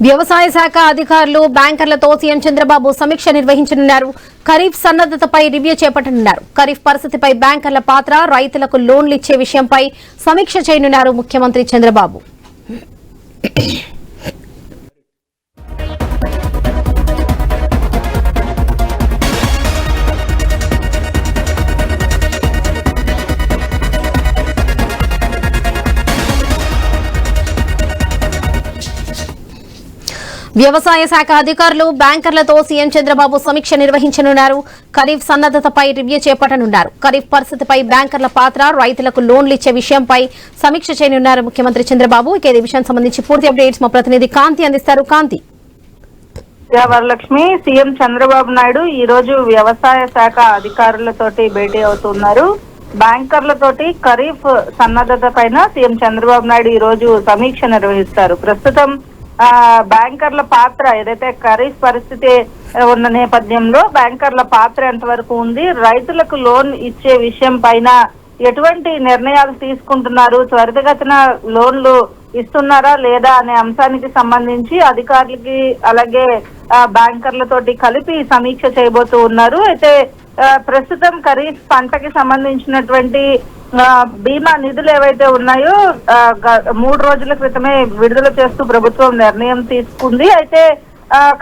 వ్యవసాయ శాఖ అధికారులు బ్యాంకర్లతో సీఎం చంద్రబాబు సమీక్ష నిర్వహించనున్నారు. ఖరీఫ్ సన్నద్దతపై రివ్యూ చేపట్టనున్నారు. ఖరీఫ్ పరిస్థితిపై బ్యాంకర్ల పాత్ర, రైతులకు లోన్లు ఇచ్చే విషయంపై సమీక్ష చేయనున్నారు ముఖ్యమంత్రి చంద్రబాబు. వ్యవసాయ శాఖ అధికారులు బ్యాంకర్లతో సీఎం చంద్రబాబు సమీక్ష నిర్వహించనున్నారు. ఖరీఫ్ సన్నద్దతపై రివ్యూ చేపట్టనున్నారు. ఖరీఫ్ పరిస్థితిపై బ్యాంకర్ల పాత్ర, రైతులకు లోన్లు ఇచ్చే విషయంపై సమీక్ష చేయనున్నారు ముఖ్యమంత్రి చంద్రబాబు. ఇక ఈ విషయానికి సంబంధించి పూర్తి అప్డేట్స్ మా ప్రతినిధి కాంతి అందిస్తారు. కాంతి. వరలక్ష్మి, సీఎం చంద్రబాబు నాయుడు ఈ రోజు వ్యవసాయ శాఖ అధికారులతోటి భేటీ అవుతున్నారు. బ్యాంకర్లతోటి ఖరీఫ్ సన్నద్దత పైన సీఎం చంద్రబాబు నాయుడు ఈ రోజు సమీక్ష నిర్వహిస్తారు. ప్రస్తుతం బ్యాంకర్ల పాత్ర ఏదైతే ఖరీఫ్ పరిస్థితి ఉన్న నేపథ్యంలో బ్యాంకర్ల పాత్ర ఎంతవరకు ఉంది, రైతులకు లోన్ ఇచ్చే విషయం పైన ఎటువంటి నిర్ణయాలు తీసుకుంటున్నారు, త్వరితగతిన లోన్లు ఇస్తున్నారా లేదా అనే అంశానికి సంబంధించి అధికారులకి అలాగే బ్యాంకర్లతోటి కలిపి సమీక్ష చేయబోతూ ఉన్నారు. అయితే ప్రస్తుతం ఖరీఫ్ పంటకి సంబంధించినటువంటి బీమా నిధులు ఏవైతే ఉన్నాయో 3 రోజుల క్రితమే విడుదల చేస్తూ ప్రభుత్వం నిర్ణయం తీసుకుంది. అయితే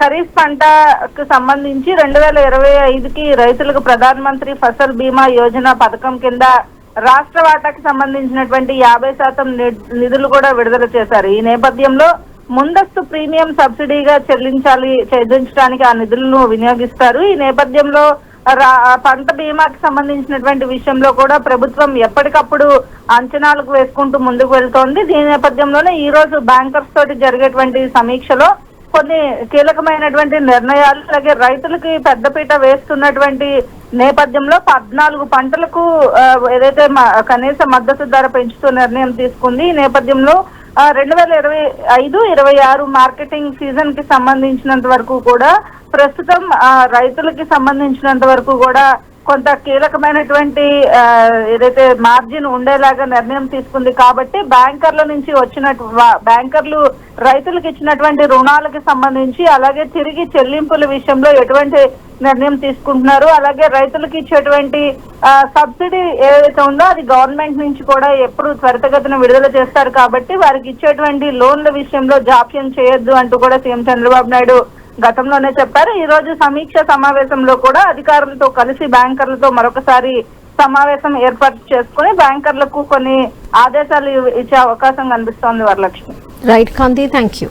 ఖరీఫ్ పంటకు సంబంధించి 2025కి రైతులకు ప్రధాన మంత్రి ఫసల్ బీమా యోజన పథకం కింద రాష్ట్ర వాటాకి సంబంధించినటువంటి 50% నిధులు కూడా విడుదల చేశారు. ఈ నేపథ్యంలో ముందస్తు ప్రీమియం సబ్సిడీగా చెల్లించడానికి ఆ నిధులను వినియోగిస్తారు. ఈ నేపథ్యంలో పంట బీమాకి సంబంధించినటువంటి విషయంలో కూడా ప్రభుత్వం ఎప్పటికప్పుడు అంచనాలకు వేసుకుంటూ ముందుకు వెళ్తోంది. దీని నేపథ్యంలోనే ఈ రోజు బ్యాంకర్స్ తోటి జరిగేటువంటి సమీక్షలో కొన్ని కీలకమైనటువంటి నిర్ణయాలు అలాగే రైతులకి పెద్దపీట వేస్తున్నటువంటి నేపథ్యంలో 14 పంటలకు ఏదైతే కనీస మద్దతు ధర పెంచుతూ నిర్ణయం తీసుకుంది. ఈ నేపథ్యంలో 2025-26 మార్కెటింగ్ సీజన్ కి సంబంధించినంత వరకు కూడా ప్రస్తుతం రైతులకి సంబంధించినంత వరకు కూడా కొంత కీలకమైనటువంటి ఏదైతే మార్జిన్ ఉండేలాగా నిర్ణయం తీసుకుంది. కాబట్టి బ్యాంకర్ల నుంచి బ్యాంకర్లు రైతులకు ఇచ్చినటువంటి రుణాలకు సంబంధించి అలాగే తిరిగి చెల్లింపుల విషయంలో ఎటువంటి నిర్ణయం తీసుకుంటున్నారు, అలాగే రైతులకు ఇచ్చేటువంటి సబ్సిడీ ఏదైతే ఉందో అది గవర్నమెంట్ నుంచి కూడా ఎప్పుడు త్వరితగతిన విడుదల చేస్తారు. కాబట్టి వారికి ఇచ్చేటువంటి లోన్ల విషయంలో జాప్యం చేయొద్దు అంటూ కూడా సీఎం చంద్రబాబు నాయుడు గతంలోనే చెప్పారు. ఈ రోజు సమీక్ష సమావేశంలో కూడా అధికారులతో కలిసి బ్యాంకర్లతో మరొకసారి సమావేశం ఏర్పాటు చేసుకుని బ్యాంకర్లకు కొన్ని ఆదేశాలు ఇచ్చే అవకాశం కనిపిస్తోంది. Varalakshmi. Right Kanthi, thank you.